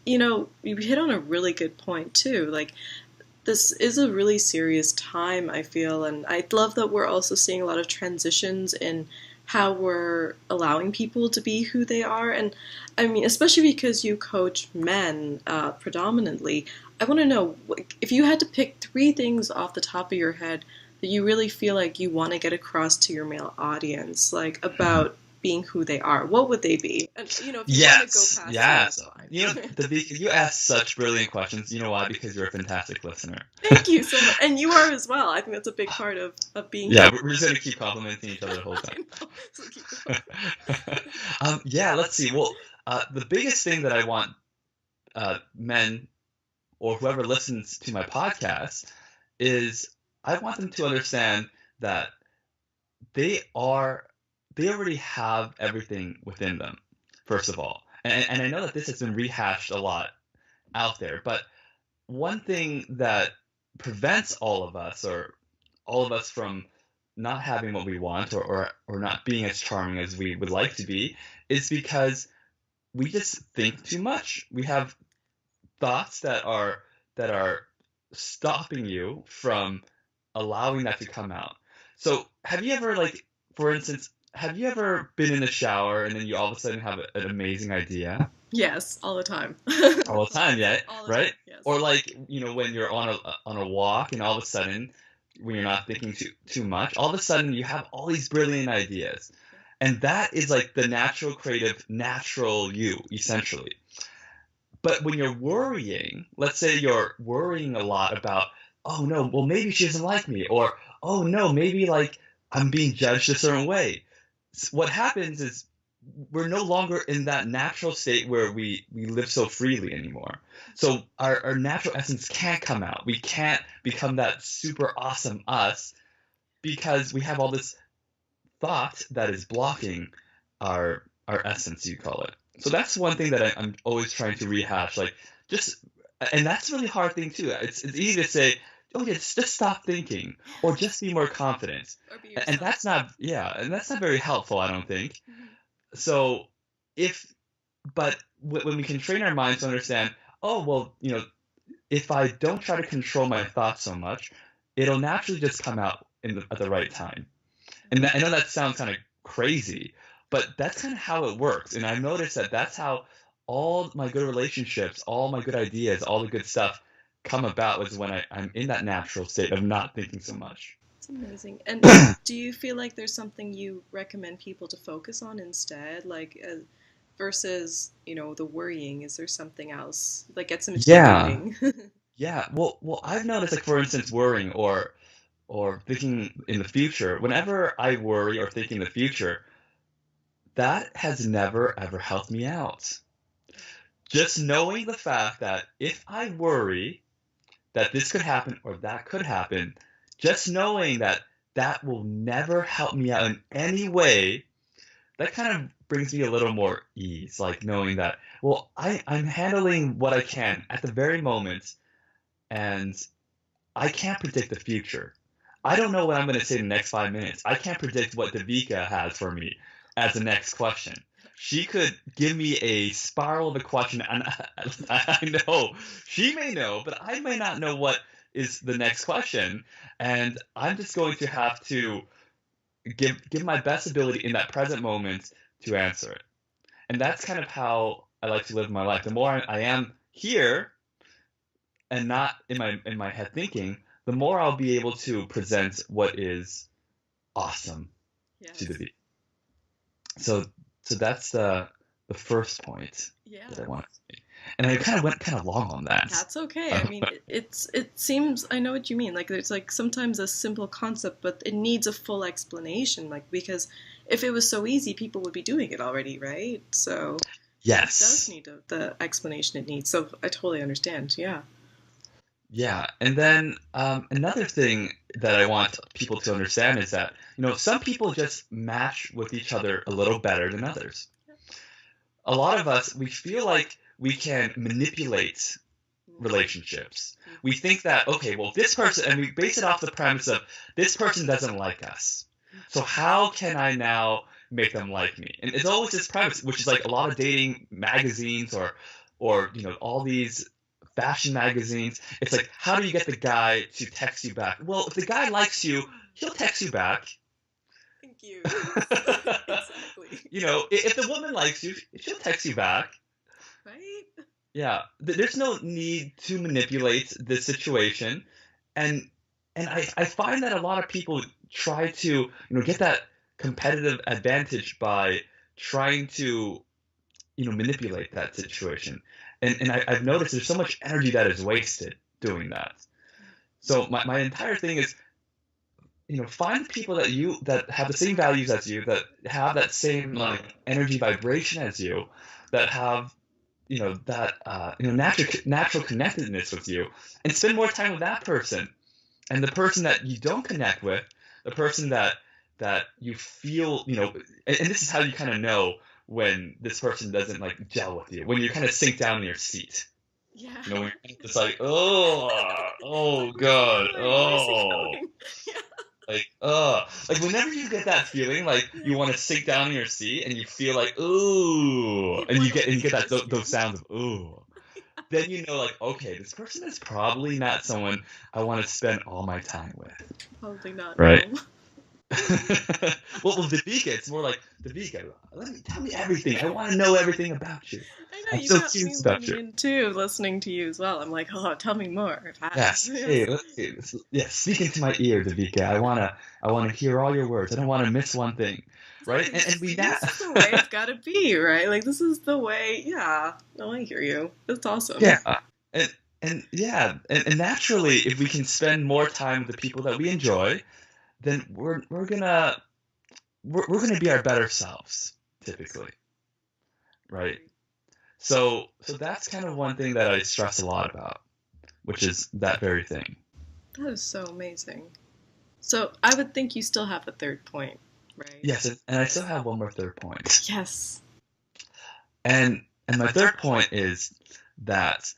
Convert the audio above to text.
you hit on a really good point too. Like, this is a really serious time, I feel, and I love that we're also seeing a lot of transitions in how we're allowing people to be who they are. And I mean, especially because you coach men predominantly, I want to know if you had to pick three things off the top of your head that you really feel like you want to get across to your male audience, like about being who they are, what would they be? And if you want to go Yes, past three, yes. that's fine. You ask such brilliant questions. You know why? Because you're a fantastic listener. Thank you so much, and you are as well. I think that's a big part of being Yeah, here. we're just gonna keep complimenting each other the whole I time. know. So keep going. Yeah, let's see. Well, the biggest thing that I want men or whoever listens to my podcast is I want them to understand that they are they already have everything within them, first of all. And I know that this has been rehashed a lot out there, but one thing that prevents all of us from not having what we want or not being as charming as we would like to be is because we just think too much. We have thoughts that are stopping you from allowing that to come out. So, have you ever like, for instance, have you ever been in the shower and then you all of a sudden have an amazing idea? Yes, all the time. All the time, yeah, All the time. right? Yes. Or like, when you're on a walk and all of a sudden, when you're not thinking too much, all of a sudden you have all these brilliant ideas. And that is like the natural creative, natural you, essentially. But when you're worrying, let's say you're worrying a lot about, oh no, well maybe she doesn't like me, or oh no, maybe like I'm being judged a certain way. What happens is we're no longer in that natural state where we live so freely anymore. So our natural essence can't come out. We can't become that super awesome us because we have all this thought that is blocking our essence, you call it. So that's one thing that I'm always trying to rehash. Like, just, and that's a really hard thing too. It's easy to say, oh yeah, just stop thinking, or just be more confident, Or be and yourself. that's not, yeah, and that's not very helpful, I don't think. So if, but when we can train our minds to understand, oh well, if I don't try to control my thoughts so much, it'll naturally just come out at the right time. And I know that sounds kind of crazy, but that's kind of how it works. And I've noticed that that's how all my good relationships, all my good ideas, all the good stuff come about is when I'm in that natural state of not thinking so much. It's amazing. And do you feel like there's something you recommend people to focus on instead, like versus the worrying? Is there something else like gets them into the Yeah, doing? yeah. Well, I've noticed, like, for instance, worrying or thinking in the future. Whenever I worry or think in the future, that has never ever helped me out. Just knowing the fact that if I worry that this could happen or that could happen, just knowing that that will never help me out in any way, that kind of brings me a little more ease. Like knowing that, well, I'm handling what I can at the very moment, and I can't predict the future. I don't know what I'm going to say in the next 5 minutes. I can't predict what Davika has for me as the next question. She could give me a spiral of a question, and I know she may know, but I may not know what is the next question, and I'm just going to have to give my best ability in that present moment to answer it. And that's kind of how I like to live my life. The more I am here and not in my head thinking, the more I'll be able to present what is awesome to the Yes. beat. So that's the first point Yeah. that I want to say. And I kind of went kind of long on that. That's okay. I mean, it seems I know what you mean. Like there's like sometimes a simple concept, but it needs a full explanation. Like because if it was so easy, people would be doing it already, right? So it does Yes. need the explanation it needs. So I totally understand. Yeah. Yeah. And then another thing that I want people to understand is that, some people just match with each other a little better than others. A lot of us, we feel like we can manipulate relationships. We think that, okay, well, this person, and we base it off the premise of this person doesn't like us. So how can I now make them like me? And it's always this premise, which is like a lot of dating magazines or or all these fashion magazines. It's like, how do you get the guy to text you back? Well, if the guy likes you, he'll text you back. Thank you. Yes. Exactly. If the woman likes you, she'll text you back. Right? Yeah, there's no need to manipulate the situation, and I find that a lot of people try to get that competitive advantage by trying to manipulate that situation, and I've noticed there's so much energy that is wasted doing that. So my entire thing is find people that have the same values as you, that have that same like energy vibration as you, that have that natural connectedness with you, and spend more time with that person. And the person that you don't connect with, the person that you feel, and this is how you kind of know when this person doesn't like gel with you, when you kind of sink down in your seat. Yeah. When you're just like, oh Like, where's he god, going? Where's he oh. going? Yeah. Like whenever you get that feeling, like you want to sink down in your seat and you feel like, ooh, You and you want to get leave that the those screen. sounds of ooh, then like, okay, this person is probably not someone I want to spend all my time with, Probably not, right? no. Well, with Davika, it's more like, Davika, tell me everything. I want to know everything about you. I know, I'm you so got me curious about leaning you. in too, listening to you as well. I'm like, oh, tell me more, fast. Yes. Yes. Hey, let's see. Yes, speak into my ear, Davika. I wanna hear all your words. I don't want to miss one thing, right? Exactly. And we This is the way it's gotta be, right? Like, this is the way, yeah. No, I hear you. That's awesome. yeah, and yeah, and naturally, if we can spend more time with the people that we enjoy, then we're gonna be our better selves, typically, I right? agree. So that's kind of one thing that I stress a lot about, which is that very thing. That is so amazing. So, I would think you still have a third point, right? Yes, and I still have one more third point. Yes. And my third point is that